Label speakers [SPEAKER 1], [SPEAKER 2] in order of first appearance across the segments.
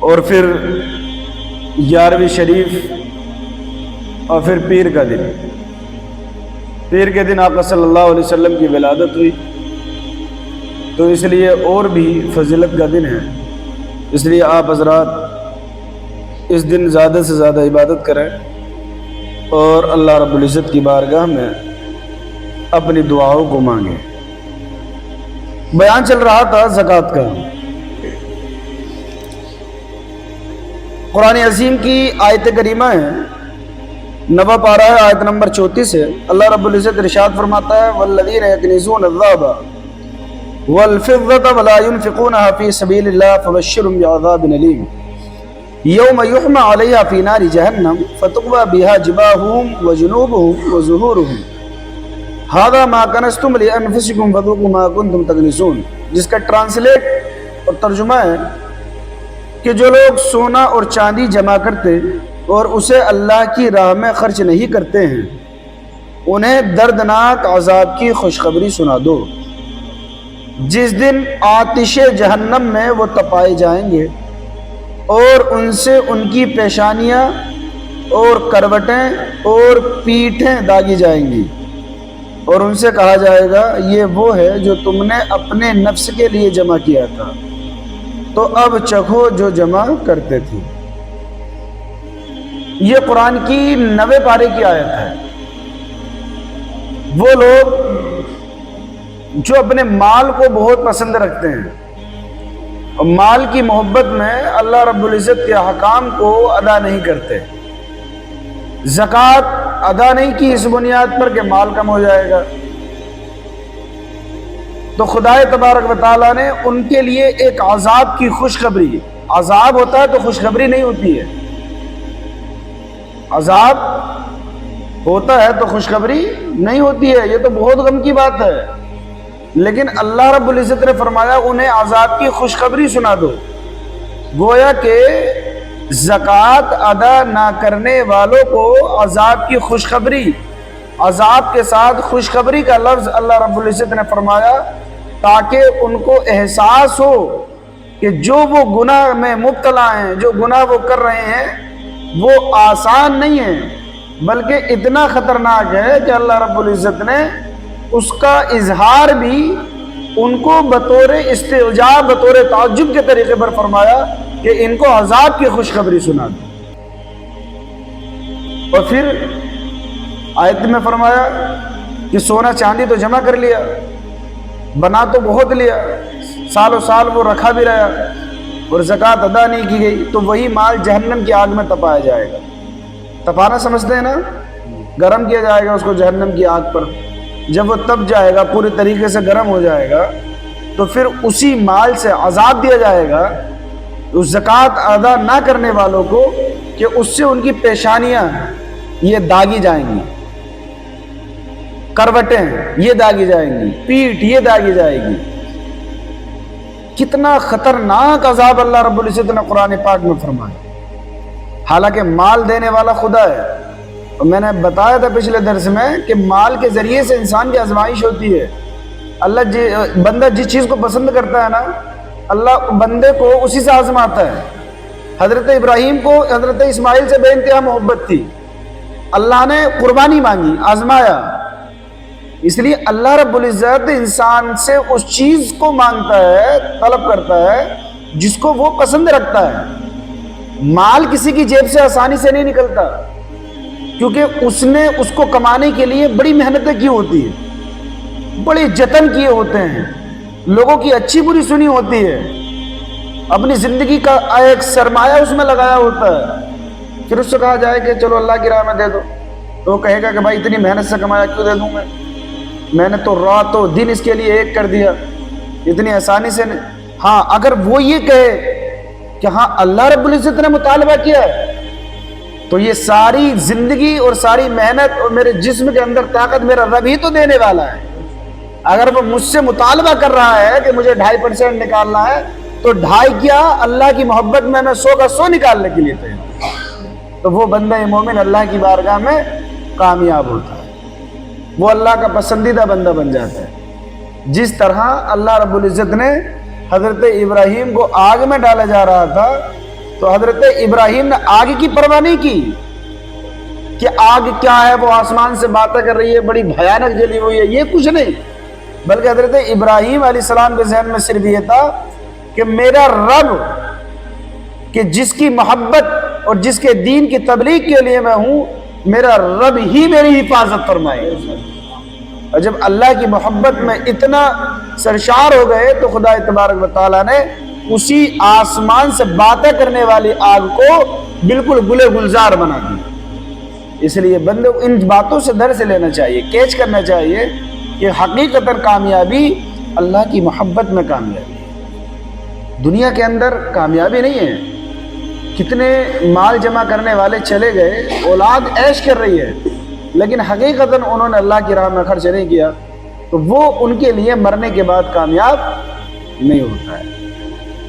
[SPEAKER 1] اور پھر 11ویں شریف اور پھر پیر کا دن. پیر کے دن آقا صلی اللہ علیہ وسلم کی ولادت ہوئی، تو اس لیے اور بھی فضیلت کا دن ہے. اس لیے آپ حضرات اس دن زیادہ سے زیادہ عبادت کریں اور اللہ رب العزت کی بارگاہ میں اپنی دعاؤں کو مانگیں. بیان چل رہا تھا زکوٰۃ کا. قرآن عظیم کی آیت کریمہ ہے، 9 پارہ ہے، آیت نمبر 34 ہے. اللہ رب العزت ارشاد فرماتا ہے والذین یکنزون الذهب والفضة ولا ينفقونها في سبيل الله فبشرهم بعذاب أليم يوم يحمى عليها في نار جهنم فتقوى بها جباههم وجنوبهم وظهورهم هذا ما كنزتم لأنفسكم فذوقوا ما كنتم تكنزون، جس کا ٹرانسلیٹ اور ترجمہ ہے کہ جو لوگ سونا اور چاندی جمع کرتے اور اسے اللہ کی راہ میں خرچ نہیں کرتے ہیں، انہیں دردناک عذاب کی خوشخبری سنا دو، جس دن آتش جہنم میں وہ تپائے جائیں گے اور ان سے ان کی پیشانیاں اور کروٹیں اور پیٹھیں داغی جائیں گی، اور ان سے کہا جائے گا یہ وہ ہے جو تم نے اپنے نفس کے لیے جمع کیا تھا، تو اب چکھو جو جمع کرتے تھے. یہ قرآن کی 9 پارے کی آیت ہے. وہ لوگ جو اپنے مال کو بہت پسند رکھتے ہیں اور مال کی محبت میں اللہ رب العزت کے احکام کو ادا نہیں کرتے، زکوٰۃ ادا نہیں کی اس بنیاد پر کہ مال کم ہو جائے گا، تو خدا تبارک و تعالیٰ نے ان کے لیے ایک عذاب کی خوشخبری، عذاب ہوتا ہے تو خوشخبری نہیں ہوتی ہے، عذاب ہوتا ہے تو خوشخبری نہیں ہوتی ہے، یہ تو بہت غم کی بات ہے. لیکن اللہ رب العزت نے فرمایا انہیں عذاب کی خوشخبری سنا دو. گویا کہ زکوٰۃ ادا نہ کرنے والوں کو عذاب کی خوشخبری، عذاب کے ساتھ خوشخبری کا لفظ اللہ رب العزت نے فرمایا تاکہ ان کو احساس ہو کہ جو وہ گناہ میں مبتلا ہیں، جو گناہ وہ کر رہے ہیں وہ آسان نہیں ہے بلکہ اتنا خطرناک ہے کہ اللہ رب العزت نے اس کا اظہار بھی ان کو بطور استعجاب، بطور تعجب کے طریقے پر فرمایا کہ ان کو عذاب کی خوشخبری سنا دو. اور پھر آیت میں فرمایا کہ سونا چاندی تو جمع کر لیا، بنا تو بہت لیا، سال و سال وہ رکھا بھی رہا اور زکوٰۃ ادا نہیں کی گئی، تو وہی مال جہنم کی آگ میں تپایا جائے گا. تپانا سمجھتے ہیں نا، گرم کیا جائے گا اس کو جہنم کی آگ پر. جب وہ تپ جائے گا، پوری طریقے سے گرم ہو جائے گا، تو پھر اسی مال سے عذاب دیا جائے گا اس زکوٰۃ ادا نہ کرنے والوں کو کہ اس سے ان کی پیشانیاں یہ داغی جائیں گی، کروٹیں یہ داغی جائیں گی، پیٹھ یہ داغی جائے گی. کتنا خطرناک عذاب اللہ رب العزت نے قرآن پاک میں فرمایا. حالانکہ مال دینے والا خدا ہے، اور میں نے بتایا تھا پچھلے درس میں کہ مال کے ذریعے سے انسان کی آزمائش ہوتی ہے. اللہ بندہ جس چیز کو پسند کرتا ہے نا، اللہ بندے کو اسی سے آزماتا ہے. حضرت ابراہیم کو حضرت اسماعیل سے بے انتہا محبت تھی، اللہ نے قربانی مانگی، آزمایا. اس لیے اللہ رب العزت انسان سے اس چیز کو مانگتا ہے، طلب کرتا ہے جس کو وہ پسند رکھتا ہے. مال کسی کی جیب سے آسانی سے نہیں نکلتا، کیونکہ اس نے اس کو کمانے کے لیے بڑی محنتیں کی ہوتی ہیں، بڑے جتن کیے ہوتے ہیں، لوگوں کی اچھی بری سنی ہوتی ہے، اپنی زندگی کا ایک سرمایہ اس میں لگایا ہوتا ہے. پھر اس سے کہا جائے کہ چلو اللہ کی راہ میں دے دو، تو وہ کہے گا کہ بھائی اتنی محنت سے کمایا کیوں دے دوں میں نے تو رات و دن اس کے لیے ایک کر دیا، اتنی آسانی سے نہیں. ہاں اگر وہ یہ کہے کہ ہاں اللہ رب العزت نے مطالبہ کیا ہے، تو یہ ساری زندگی اور ساری محنت اور میرے جسم کے اندر طاقت میرا رب ہی تو دینے والا ہے. اگر وہ مجھ سے مطالبہ کر رہا ہے کہ مجھے 2.5% نکالنا ہے، تو 2.5 کیا اللہ کی محبت میں 100 کا 100 نکالنے کے لیے تیار، تو وہ بندہ مومن اللہ کی بارگاہ میں کامیاب ہوتا ہے، وہ اللہ کا پسندیدہ بندہ بن جاتا ہے. جس طرح اللہ رب العزت نے حضرت ابراہیم کو آگ میں ڈالا جا رہا تھا تو حضرت ابراہیم نے آگ کی پرواہ نہیں کی کہ آگ کیا ہے، وہ آسمان سے باتیں کر رہی ہے، بڑی بھیانک جلی ہوئی ہے، یہ کچھ نہیں، بلکہ حضرت ابراہیم علیہ السلام کے ذہن میں صرف یہ تھا کہ میرا رب، کہ جس کی محبت اور جس کے دین کی تبلیغ کے لیے میں ہوں، میرا رب ہی میری حفاظت فرمائے۔ اور جب اللہ کی محبت میں اتنا سرشار ہو گئے تو خدا تبارک و تعالیٰ نے اسی آسمان سے باتیں کرنے والی آگ کو بالکل گلے گلزار بنا دی۔ اس لیے بندے کو ان باتوں سے درس لینا چاہیے، کیچ کرنا چاہیے کہ حقیقتاً کامیابی اللہ کی محبت میں کامیابی ہے، دنیا کے اندر کامیابی نہیں ہے۔ کتنے مال جمع کرنے والے چلے گئے، اولاد عیش کر رہی ہے، لیکن حقیقتاً انہوں نے اللہ کی راہ میں خرچ نہیں کیا، تو وہ ان کے لیے مرنے کے بعد کامیاب نہیں ہوتا ہے۔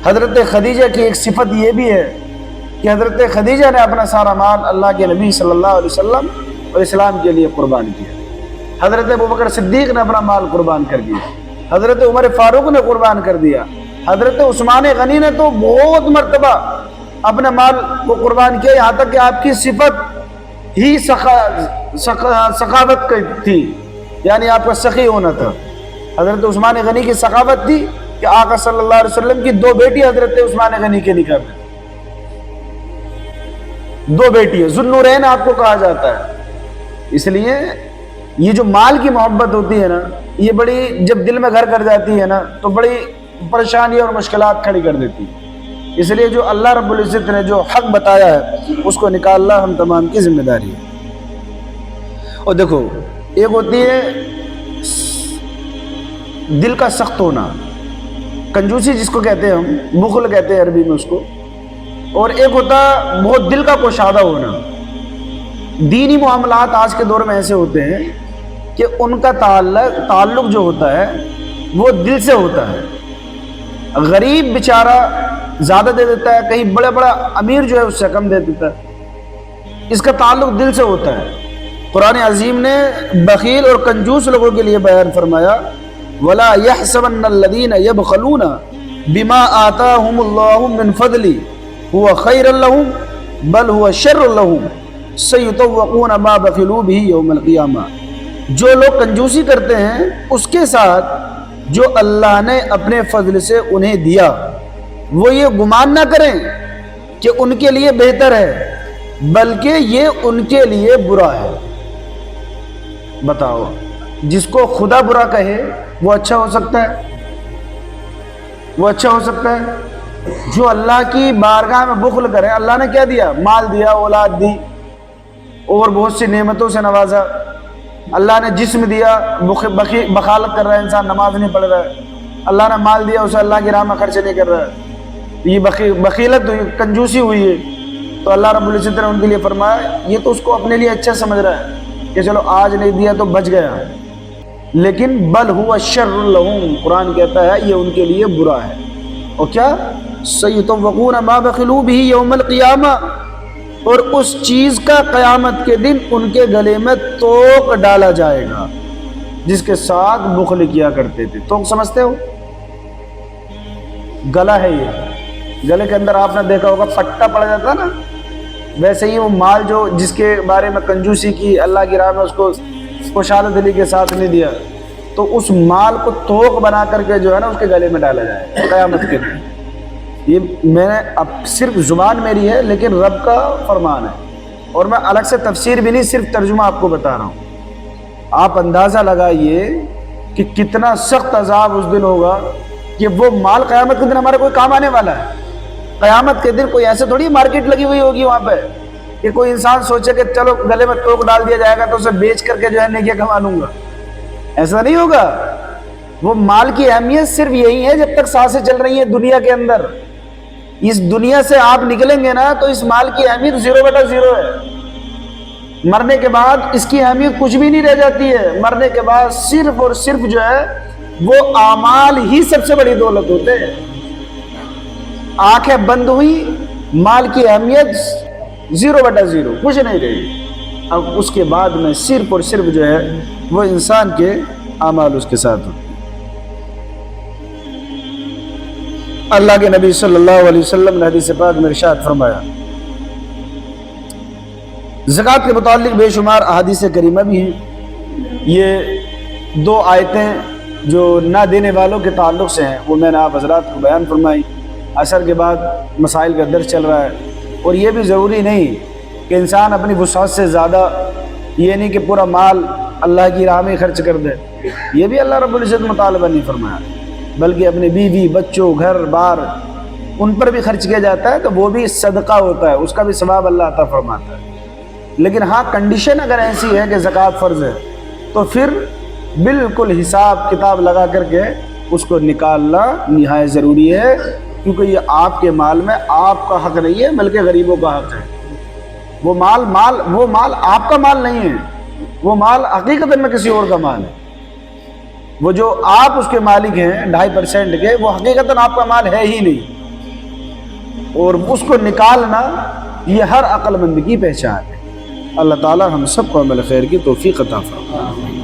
[SPEAKER 1] حضرت خدیجہ کی ایک صفت یہ بھی ہے کہ حضرت خدیجہ نے اپنا سارا مال اللہ کے نبی صلی اللہ علیہ وسلم اور اسلام کے لیے قربان کیا۔ حضرت ابوبکر صدیق نے اپنا مال قربان کر دیا، حضرت عمر فاروق نے قربان کر دیا، حضرت عثمان غنی نے تو بہت مرتبہ اپنے مال کو قربان کیا، یہاں تک کہ آپ کی صفت ہی سخاوت تھی، یعنی آپ کا سخی ہونا تھا۔ حضرت عثمان غنی کی سخاوت تھی کہ آقا صلی اللہ علیہ وسلم کی 2 بیٹی حضرت عثمان غنی کے نکاح میں، 2 بیٹی ہے، ذوالنورین آپ کو کہا جاتا ہے۔ اس لیے یہ جو مال کی محبت ہوتی ہے نا، یہ بڑی جب دل میں گھر کر جاتی ہے نا تو بڑی پریشانی اور مشکلات کھڑی کر دیتی ہے۔ اس لیے جو اللہ رب العزت نے جو حق بتایا ہے اس کو نکالنا ہم تمام کی ذمہ داری ہے۔ اور دیکھو، ایک ہوتی ہے دل کا سخت ہونا، کنجوسی جس کو کہتے ہیں ہم، بخل کہتے ہیں عربی میں اس کو، اور ایک ہوتا بہت دل کا کشادہ ہونا۔ دینی معاملات آج کے دور میں ایسے ہوتے ہیں کہ ان کا تعلق جو ہوتا ہے وہ دل سے ہوتا ہے۔ غریب بیچارہ زیادہ دے دیتا ہے، کہیں بڑا امیر جو ہے اس سے کم دے دیتا ہے، اس کا تعلق دل سے ہوتا ہے۔ قرآن عظیم نے بخیل اور کنجوس لوگوں کے لیے بیان فرمایا، وَلَا يَحْسَبَنَّ الَّذِينَ يَبْخَلُونَ بِمَا آتَاهُمُ اللَّهُ مِنْ فَضْلِهِ هُوَ خَيْرًا لَهُمْ بَلْ هُوَ شَرٌّ لَهُمْ سَيُطَوَّقُونَ مَا بَخِلُوا بِهِ يَوْمَ الْقِيَامَةِ۔ جو لوگ کنجوسی کرتے ہیں اس کے ساتھ جو اللہ نے اپنے فضل سے انہیں دیا، وہ یہ گمان نہ کریں کہ ان کے لیے بہتر ہے، بلکہ یہ ان کے لیے برا ہے۔ بتاؤ، جس کو خدا برا کہے وہ اچھا ہو سکتا ہے؟ وہ اچھا ہو سکتا ہے؟ جو اللہ کی بارگاہ میں بخل کرے، اللہ نے کیا دیا؟ مال دیا، اولاد دی، اور بہت سی نعمتوں سے نوازا۔ اللہ نے جسم دیا، بخالت کر رہا ہے انسان، نماز نہیں پڑھ رہا ہے۔ اللہ نے مال دیا، اسے اللہ کی راہ میں خرچ نہیں کر رہا ہے، یہ بخیلت ہوئی، کنجوسی ہوئی ہے۔ تو اللہ رب العزت نے ان کے لیے فرمایا یہ تو اس کو اپنے لیے اچھا سمجھ رہا ہے کہ چلو آج نہیں دیا تو بچ گیا، لیکن بل ہوا شر لہم، قرآن کہتا ہے یہ ان کے لیے برا ہے۔ اور کیا؟ سیطوقون ما بخلوا بہ یوم القیامہ، اور اس چیز کا قیامت کے دن ان کے گلے میں توق ڈالا جائے گا جس کے ساتھ بخل کیا کرتے تھے۔ توق سمجھتے ہو؟ گلا ہے، یہ گلے کے اندر آپ نے دیکھا ہوگا پٹا پڑ جاتا نا، ویسے ہی وہ مال جو جس کے بارے میں کنجوسی کی، اللہ کی راہ میں اس کو کشادہ دلی کے ساتھ نہیں دیا، تو اس مال کو توق بنا کر کے جو ہے نا اس کے گلے میں ڈالا جائے قیامت کے دن۔ یہ میں نے اب صرف زبان میری ہے لیکن رب کا فرمان ہے، اور میں الگ سے تفسیر بھی نہیں، صرف ترجمہ آپ کو بتا رہا ہوں۔ آپ اندازہ لگائیے کہ کتنا سخت عذاب اس دن ہوگا کہ وہ مال قیامت کے دن ہمارے کوئی کام آنے والا ہے۔ قیامت کے دن کوئی ایسے تھوڑی مارکیٹ لگی ہوئی ہوگی وہاں پہ کہ کوئی انسان سوچے کہ چلو گلے میں توق ڈال دیا جائے گا تو اسے بیچ کر کے جو ہے نیکیاں کما لوں گا، ایسا نہیں ہوگا۔ وہ مال کی اہمیت صرف یہی ہے جب تک سانسیں چل رہی ہیں دنیا کے اندر، اس دنیا سے آپ نکلیں گے نا تو اس مال کی اہمیت 0/0 ہے۔ مرنے کے بعد اس کی اہمیت کچھ بھی نہیں رہ جاتی ہے، مرنے کے بعد صرف اور صرف جو ہے وہ اعمال ہی سب سے بڑی دولت ہوتے ہیں۔ آنکھیں بند ہوئی، مال کی اہمیت 0/0، کچھ نہیں رہی۔ اب اس کے بعد میں صرف اور صرف جو ہے وہ انسان کے اعمال اس کے ساتھ ہوتے ہیں۔ اللہ کے نبی صلی اللہ علیہ وسلم نے حدیث پاک میں ارشاد فرمایا، زکوٰۃ کے متعلق بے شمار احادیث کریمہ بھی ہیں۔ یہ 2 آیتیں جو نہ دینے والوں کے تعلق سے ہیں وہ میں نے آپ حضرات کو بیان فرمائی۔ عصر کے بعد مسائل کا درس چل رہا ہے، اور یہ بھی ضروری نہیں کہ انسان اپنی وسعت سے زیادہ، یہ نہیں کہ پورا مال اللہ کی راہ میں خرچ کر دے، یہ بھی اللہ رب العزت مطالبہ نہیں فرمایا، بلکہ اپنے بیوی بچوں گھر بار ان پر بھی خرچ کیا جاتا ہے تو وہ بھی صدقہ ہوتا ہے، اس کا بھی ثواب اللہ عطا فرماتا ہے۔ لیکن ہاں کنڈیشن اگر ایسی ہے کہ زکوٰۃ فرض ہے تو پھر بالکل حساب کتاب لگا کر کے اس کو نکالنا نہایت ضروری ہے، کیونکہ یہ آپ کے مال میں آپ کا حق نہیں ہے بلکہ غریبوں کا حق ہے۔ وہ مال آپ کا مال نہیں ہے، وہ مال حقیقت میں کسی اور کا مال ہے۔ وہ جو آپ اس کے مالک ہیں 2.5% کے، وہ حقیقت آپ کا مال ہے ہی نہیں، اور اس کو نکالنا یہ ہر عقل مند کی پہچان ہے۔ اللہ تعالی ہم سب کو عمل خیر کی توفیق عطا فرمائے۔